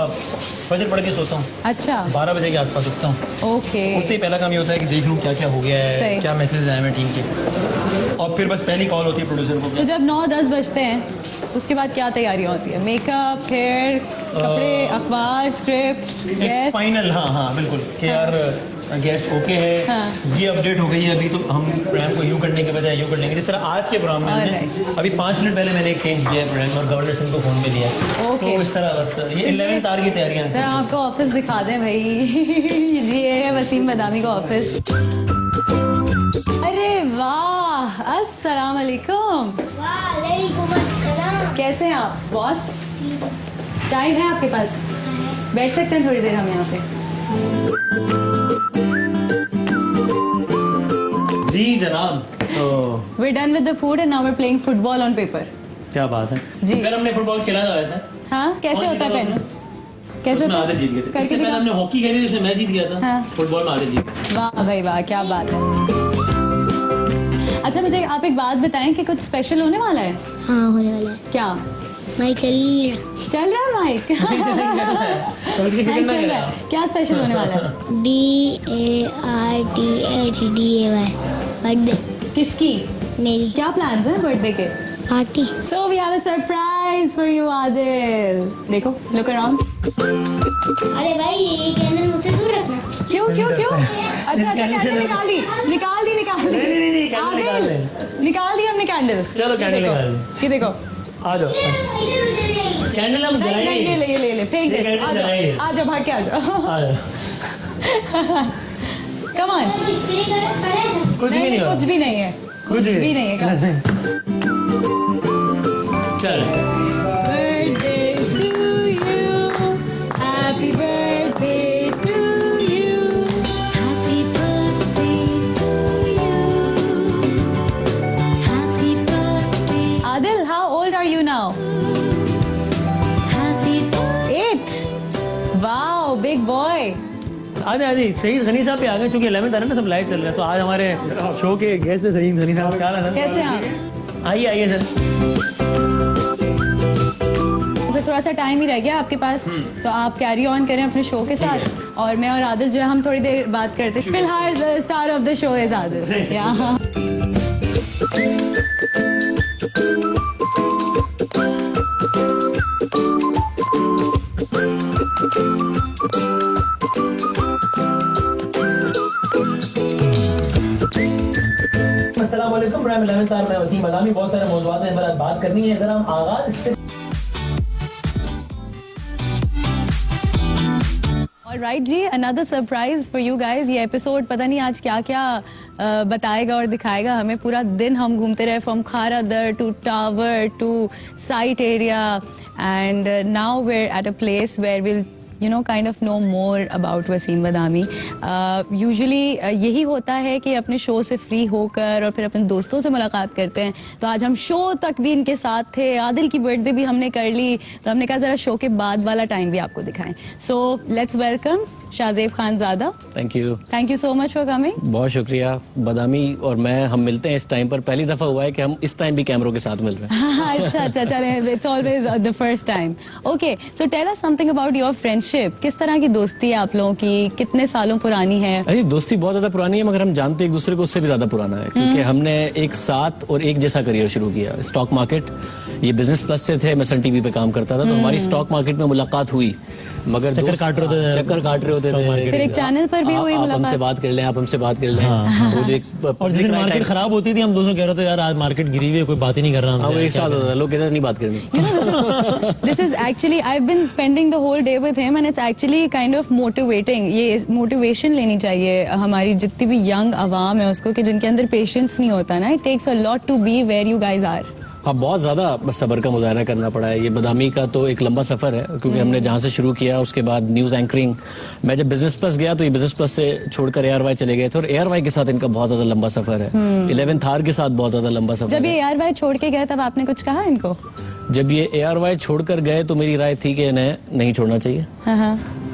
फजर पढ़ के सोता हूँ। अच्छा 12 बजे के आसपास उठता हूँ। ओके। उठते ही पहला काम ये होता है कि देख लूँ क्या क्या हो गया सही। है, क्या मैसेज आए हैं टीम के, और फिर बस पहली कॉल होती है प्रोड्यूसर को। तो जब 9-10 बजते हैं उसके बाद क्या तैयारियां होती है? मेकअप, हेयर, कपड़े, अखबार, स्क्रिप्ट, गेस्ट? फाइनल, हाँ बिल्कुल कि यार गेस्ट ओके है, हाँ। ये अपडेट हो गई है, अभी तो हम प्रोग्राम को यूँ करने के बजाय यूँ कर लेंगे। जिस तरह आज के प्रोग्राम में हमने अभी 5 मिनट पहले मैंने एक चेंज किया है प्रोग्राम और गवर्नर सिंह को फोन पे लिया। ओके। तो इस तरह बस ये 11 तार की तैयारियां सर आपका ऑफिस दिखा दें भाई। ये है वसीम बदामी का ऑफिस। अरे वाह, अस्सलाम वालेकुम। वालेकुम अस्सलाम। कैसे हैं आप बॉस? टाइम है आपके पास? बैठ सकते हैं थोड़ी देर हम यहाँ पे? जी जनाब। तो We're done with the food and now we're playing football on paper. क्या बात है जी। कल हमने फुटबॉल खेला था वैसे। हाँ, कैसे होता है पेन? कैसे उसमें होता आदिल जीत गए थे। करके इससे पहले दिखाओ। हमने हॉकी खेली थी, उसमें मैं जीत गया था। हाँ। फुटबॉल में आदिल जीत गए। वाह भाई वाह, क्या बात है। अच्छा मुझे आप एक बात बताएं कि कुछ स्पेशल होने वाला है? हाँ होने वाला है। क्या मैं चल रहा है माइक? तो उसकी फिक्र ना चल करें रहा आप। है। क्या स्पेशल होने वाला है? DARTHDAY बर्थडे किसकी? मेरी क्या प्लान्स हैं बर्थडे के? Party. So we have a surprise for you, Adil. देखो, look around. अरे भाई ये कैंडल मुझसे दूर रखना। क्यों क्यों क्यों? अच्छा कैंडल निकाल दी। नहीं, कैंडल निकाल आदिल, ले। निकाल दी हमने कैंडल। चलो, कैंडल देखो, निकाल ले। ये देखो। आ जाओ कैंडल हम नहीं नहीं, ये जलाएंगे। ले फेंक दे। ये कैंडल जलाएंगे। आ जाओ भाग के आ जाओ। आ जाओ। Come on. कुछ भी नहीं कुछ भी नहीं है। कुछ भी नहीं है। चल Birthday to you. Happy birthday to you. Happy birthday to you. Happy birthday. Adil, how old are you now? Happy birthday. 8. Wow, big boy. आदि सईद गनी साहब पे आ गए, क्योंकि 11 था ना सब लाइव चल रहा है। तो आज हमारे शो के गेस्ट में सईद गनी साहब क्या है? कैसे हैं आप? आइए सर। तो थोड़ा सा टाइम ही रह गया आपके पास, तो आप कैरी ऑन करें अपने शो के साथ, और मैं और आदिल जो है हम थोड़ी देर बात करते हैं। फिलहाल the star of the show is Adil. या अस्सलाम वालेकुम, प्रोग्राम 11 तार में वसीम बदामी। बहुत सारे मौजूद हैं, पर बात करनी है। अगर हम आगाज इससे राइट जी, another surprise for you guys. ये एपिसोड पता नहीं आज क्या क्या बताएगा और दिखाएगा हमें। पूरा दिन हम घूमते रहे, from Kharadar to tower to site area, and now we're at a place where will kind of know more about Wasim Badami. Usually यही होता है कि अपने शो से फ्री होकर और फिर अपने दोस्तों से मुलाकात करते हैं। तो आज हम शो तक भी इनके साथ थे, आदिल की बर्थडे भी हमने कर ली, तो हमने कहा जरा शो के बाद वाला टाइम भी आपको दिखाएं. So let's welcome Shahzeb Khanzada. Thank you so much for coming. बहुत शुक्रिया. बदामी और मैं हम मिलते हैं इस टाइम पर, पहली दफा हुआ है कि हम इस टाइम भी कैमरों के साथ मिल रहे हैं. अच्छा चले, it's always the first time. Okay, so tell us something about your friendship. किस तरह की दोस्ती है आप लोगों की, कितने सालों पुरानी है? अरे दोस्ती बहुत ज्यादा पुरानी है, मगर हम जानते एक दूसरे को उससे भी ज्यादा पुराना है, क्योंकि हमने एक साथ और एक जैसा करियर शुरू किया. स्टॉक मार्केट, ये बिजनेस प्लस से थे, मैं सन टीवी पे काम करता था, तो हमारी स्टॉक मार्केट में मुलाकात हुई, मगर चक्कर काट रहे होते थे. फिर एक चैनल पर भी हुई आप मुलाकात. हमसे बात कर लें, आप हमसे बात कर लें. और जिस दिन मार्केट खराब होती थी हम दोनों कह रहे थे यार आज मार्केट गिरी हुई है, कोई बात ही नहीं कर रहा. वो एक साथ होता है, लोग कहते हैं नहीं बात करनी. This is actually I've been spending the whole day with him and it's actually kind of motivating. ये मोटिवेशन लेनी चाहिए हमारी जितनी भी यंग आवाम है उसको, कि जिनके अंदर पेशेंस नहीं होता ना. It takes a lot to be where you guys are. हाँ, बहुत ज्यादा सब्र का मुजाहरा करना पड़ा है. ये बदामी का तो एक लंबा सफर है, क्योंकि हमने जहाँ से शुरू किया उसके बाद न्यूज एंकरिंग. मैं जब बिजनेस प्लस गया तो ये बिजनेस प्लस से छोड़कर ARY चले गए थे, और ARY के साथ इनका बहुत ज्यादा लंबा सफर है. 11th आवर के साथ बहुत ज्यादा लंबा सफर. जब ये ARY छोड़ के गए तब आपने कुछ कहा इनको? जब ये ARY छोड़कर गए तो मेरी राय थी कि इन्हें नहीं छोड़ना चाहिए.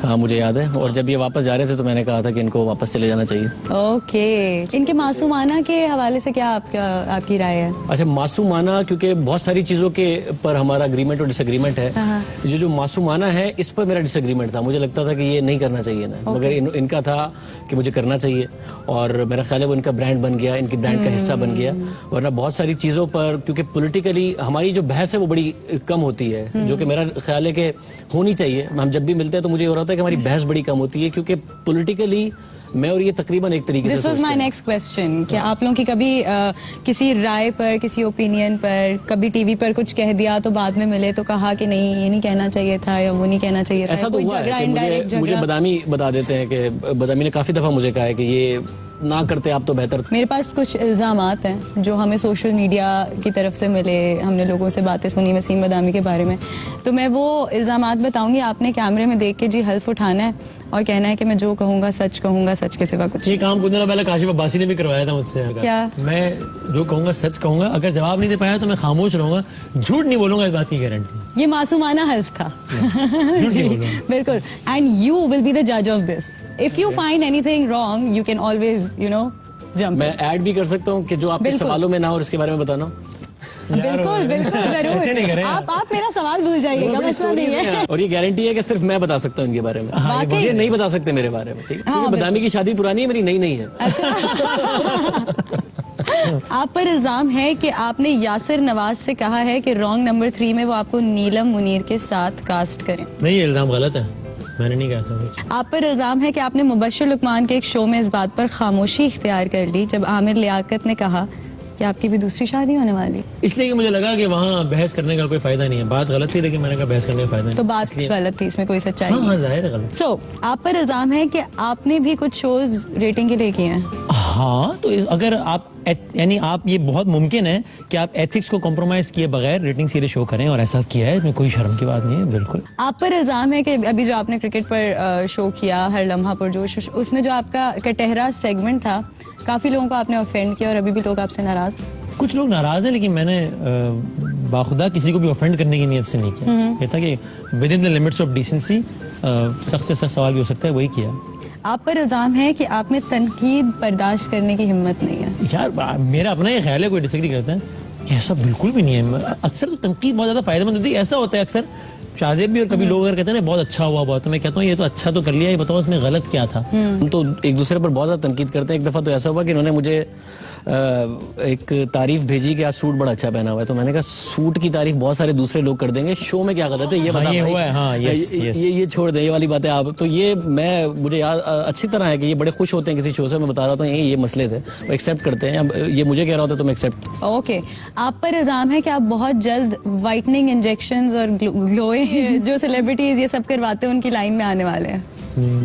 हाँ मुझे याद है, और जब ये वापस जा रहे थे तो मैंने कहा था कि इनको वापस चले जाना चाहिए। ओके, इनके मासूमाना के हवाले से क्या आपकी राय है? अच्छा, मासूमाना, क्योंकि बहुत सारी चीजों के पर हमारा अग्रीमेंट और डिसएग्रीमेंट है। ये जो मासूमाना है इस पर मेरा डिसएग्रीमेंट था। मुझे लगता था कि ये नहीं करना चाहिए ना, मगर इनका था कि मुझे करना चाहिए, और मेरा ख्याल है वो इनका ब्रांड बन गया, इनकी ब्रांड का हिस्सा बन गया। वरना बहुत सारी चीजों पर, क्योंकि पॉलिटिकली हमारी जो बहस है वो बड़ी कम होती है, जो कि मेरा ख्याल है कि होनी चाहिए। हम जब भी मिलते हैं तो मुझे हो रहा था कि हमारी बहस बड़ी कम होती है, क्योंकि पॉलिटिकली मैं और ये तकरीबन एक तरीके से this was my next question. क्या आप लोगों की कभी किसी राय पर, किसी ओपिनियन पर, कभी टीवी पर कुछ कह दिया तो बाद में मिले तो कहा कि नहीं ये नहीं कहना चाहिए था या वो नहीं कहना चाहिए था? ऐसा तो हुआ है कि मुझे बदामी बता देते हैं कि बदामी ने काफी दफा मुझे कहा है कि ये ना करते आप तो बेहतर। मेरे पास कुछ इल्जामात हैं जो हमें सोशल मीडिया की तरफ से मिले, हमने लोगों से बातें सुनी वसीम बदामी के बारे में, तो मैं वो इल्जामात बताऊंगी। आपने कैमरे में देख के जी हल्फ उठाना है और कहना है कि मैं जो कहूंगा, सच के सिवा कुछ। ये काम कुछ दिनों पहले काशिफ अब्बासी ने भी करवाया था मुझसे। क्या? मैं जो कहूंगा सच कहूंगा, अगर जवाब नहीं दे पाया तो मैं खामोश रहूंगा, झूठ नहीं बोलूंगा, इस बात की गारंटी। ये मासूमाना हल्फ था। जी, बिल्कुल। And you will be the जज of this. If you find anything wrong you can always jump. मैं ऐड भी कर सकता हूँ कि जो आपके सवालों में ना हो उसके बारे में बताना। बिल्कुल जरूर। आप मेरा सवाल भूल जाइएगा, मसला नहीं है। और ये गारंटी है कि सिर्फ मैं बता सकता हूँ इनके बारे में, ये नहीं बता सकते मेरे बारे में। ठीक है, बदामी की शादी पुरानी है, मेरी नई है। आप पर इल्जाम है कि आपने यासिर नवाज से कहा है कि रॉन्ग नंबर 3 में वो आपको नीलम मुनीर के साथ कास्ट करें। नहीं, ये इल्जाम गलत है, मैंने नहीं कहा ऐसा। आप पर इल्जाम है कि आपने मुबश्शिर लुकमान के एक शो में इस बात पर खामोशी इख्तियार कर ली जब आमिर लियाकत ने कहा कि आपकी भी दूसरी शादी होने वाली। इसलिए कि मुझे लगा कि वहाँ बहस करने का कोई फायदा नहीं है। बात गलत थी, लेकिन मैंने कहा बहस करने का फायदा नहीं। तो बात गलत थी, इसमें कोई सच्चाई नहीं। हाँ, जाहिर है गलत। सो आप पर इल्जाम है कि आपने भी कुछ शोज रेटिंग के लिए किए हैं। हाँ, तो अगर आप यानी आप, ये बहुत मुमकिन है कि आप एथिक्स को कॉम्प्रोमाइज किए बगैर रेटिंग सीरीज शो करें, और ऐसा किया है, इसमें कोई शर्म की बात नहीं है। बिल्कुल। आप पर इल्जाम है कि अभी जो आपने क्रिकेट पर शो किया, हर लम्हा पर जो, उसमें जो आपका कटहरा सेगमेंट था, काफी लोगों को आपने ऑफेंड किया और अभी भी लोग आपसे नाराज। कुछ लोग नाराज हैं, लेकिन मैंने बाखुदा किसी को भी ऑफेंड करने की नीयत से नहीं किया। कहता कि with in the limits of decency सख्त से सख्त सवाल भी हो सकता है, वही किया। आप पर इल्जाम है कि आप में तनकीद बर्दाश्त करने की हिम्मत नहीं है। यार मेरा अपना ये ख्याल है, कोई डिसएग्री करता है कि ऐसा बिल्कुल भी नहीं है। अक्सर तो तनकीद बहुत ज्यादा फायदेमंद होती है। ऐसा होता है अक्सर शाहजेब भी, और कभी लोग अगर कहते हैं ना बहुत अच्छा हुआ बहुत, तो मैं कहता हूँ ये तो अच्छा तो कर लिया, ये बताओ इसमें गलत क्या था। हम तो एक दूसरे पर बहुत ज्यादा तनकीद करते हैं। एक दफा तो ऐसा हुआ कि इन्होंने मुझे एक तारीफ भेजी कि आज सूट बड़ा अच्छा पहना हुआ है, तो मैंने कहा सूट की तारीफ बहुत सारे दूसरे लोग कर देंगे, शो में क्या गलत है ये बता। ये छोड़ दे, ये वाली बातें आप तो, ये मुझे याद अच्छी तरह है कि ये बड़े खुश होते हैं किसी शो से, मैं बता रहा था ये मसले थे, वो एक्सेप्ट करते हैं। अब ये मुझे कह रहा होता तो मैं एक्सेप्ट। ओके, आप पर इल्जाम है कि आप बहुत जल्द वाइटनिंग इंजेक्शंस और ग्लोइंग जो सेलिब्रिटीज ये सब करवाते हैं उनकी लाइन में आने वाले हैं।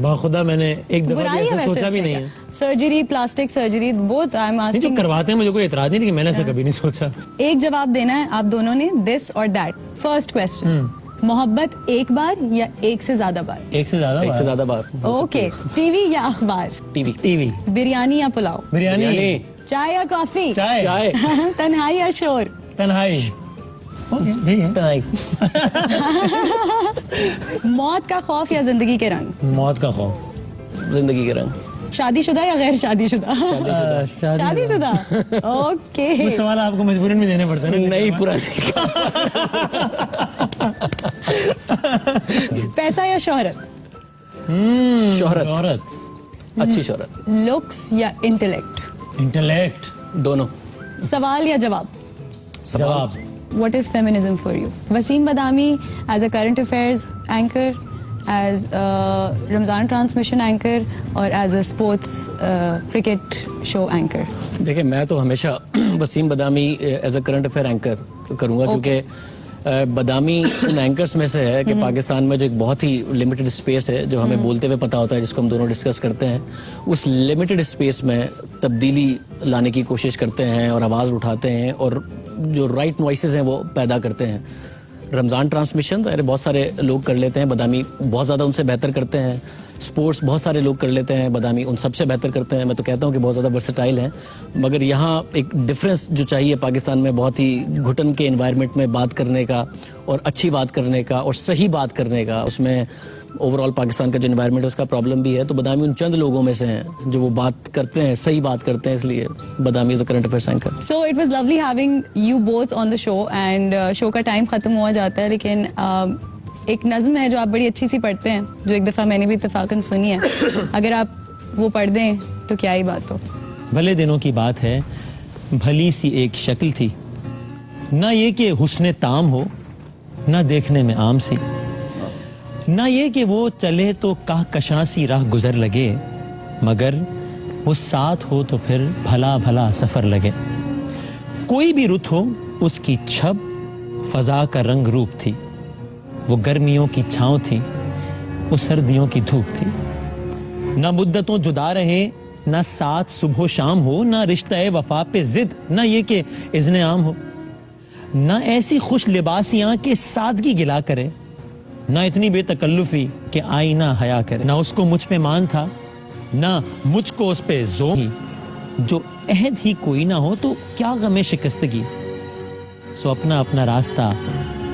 बाखुदा मैंने एक दफा भी सोचा भी नहीं है। Surgery, plastic surgery, both I am asking. जो करवाते हैं मुझे कोई एतराज नहीं, लेकिन मैंने ऐसा कभी नहीं सोचा। एक जवाब देना है आप दोनों ने, दिस और दैट। फर्स्ट क्वेश्चन, मोहब्बत एक बार या एक से ज्यादा बार? एक से ज्यादा बार। ओके, टीवी या अखबार? टीवी। बिरयानी या पुलाव? बिरयानी। चाय या कॉफी? चाय। तन्हाई या शोर? तन्हाई। मौत का खौफ या जिंदगी के रंग? मौत का खौफ। जिंदगी के रंग। शादीशुदा या गैर शादीशुदा? शादीशुदा। ओके, कुछ सवाल आपको मजबूरन में देने पड़ते हैं। नहीं, पुरानी। पैसा या शोहरत? शोहरत। अच्छी शोहरत। लुक्स या इंटेलेक्ट? इंटेलेक्ट। दोनों। सवाल या जवाब? जवाब। What is feminism for you? Wasim Badami as a current affairs anchor, as a Ramzan transmission anchor, और as a sports cricket show anchor? देखिए, मैं तो हमेशा Wasim Badami as a current affair anchor करूंगा, क्योंकि बदामी उन एंकर्स में से है कि पाकिस्तान में जो एक बहुत ही लिमिटेड स्पेस है जो हमें बोलते हुए पता होता है, जिसको हम दोनों डिस्कस करते हैं, उस लिमिटेड स्पेस में तब्दीली लाने की कोशिश करते हैं और आवाज़ उठाते हैं और जो राइट वॉइसेस हैं वो पैदा करते हैं। रमज़ान ट्रांसमिशन तो बहुत सारे लोग कर लेते हैं, बदामी बहुत ज़्यादा उनसे बेहतर करते हैं। स्पोर्ट्स बहुत सारे लोग कर लेते हैं, बदामी उन सबसे बेहतर करते हैं। मैं तो कहता हूँ कि बहुत ज़्यादा वर्सेटाइल हैं, मगर यहाँ एक डिफरेंस जो चाहिए पाकिस्तान में, बहुत ही घुटन के एनवायरनमेंट में बात करने का और अच्छी बात करने का और सही बात करने का, उसमें ओवरऑल पाकिस्तान का जो एनवायरनमेंट है उसका प्रॉब्लम भी है, तो बदामी उन चंद लोगों में से हैं जो वो बात करते हैं, सही बात करते हैं, इसलिए Badami is the current affairs anchor. So it was lovely having you both on the show and show का टाइम खत्म हुआ जाता है, लेकिन एक नज्म है जो आप बड़ी अच्छी सी पढ़ते हैं, जो एक दफ़ा मैंने भी इत्तेफाकन सुनी है, अगर आप वो पढ़ दें तो क्या ही बात हो। भले दिनों की बात है, भली सी एक शक्ल थी, ना ये कि हुस्ने ताम हो, ना देखने में आम सी, ना ये कि वो चले तो कहकशां सी राह गुजर लगे, मगर वो साथ हो तो फिर भला भला सफर लगे। कोई भी रुत हो उसकी छब फजा का रंग रूप थी, वो गर्मियों की छांव थी, वो सर्दियों की धूप थी। ना मुद्दतों जुदा रहे, ना साथ सुबह शाम हो, ना रिश्ते वफा पे जिद, ना ये कि इज़्ने आम हो, ना ऐसी खुश लिबासियां के सादगी गिला करे, ना इतनी बेतकल्लुफी कि आईना हया करे। ना उसको मुझ पे मान था, ना मुझको उस पे जोर ही, जो अहद ही कोई ना हो तो क्या गमे शिकस्तगी। सो अपना अपना रास्ता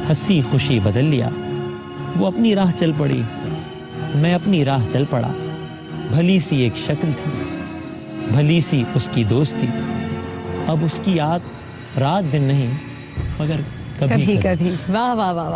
हंसी खुशी बदल लिया, वो अपनी राह चल पड़ी, मैं अपनी राह चल पड़ा। भली सी एक शक्ल थी, भली सी उसकी दोस्ती, अब उसकी याद रात दिन नहीं मगर कभी कभी। वाह वाह वाह वाह।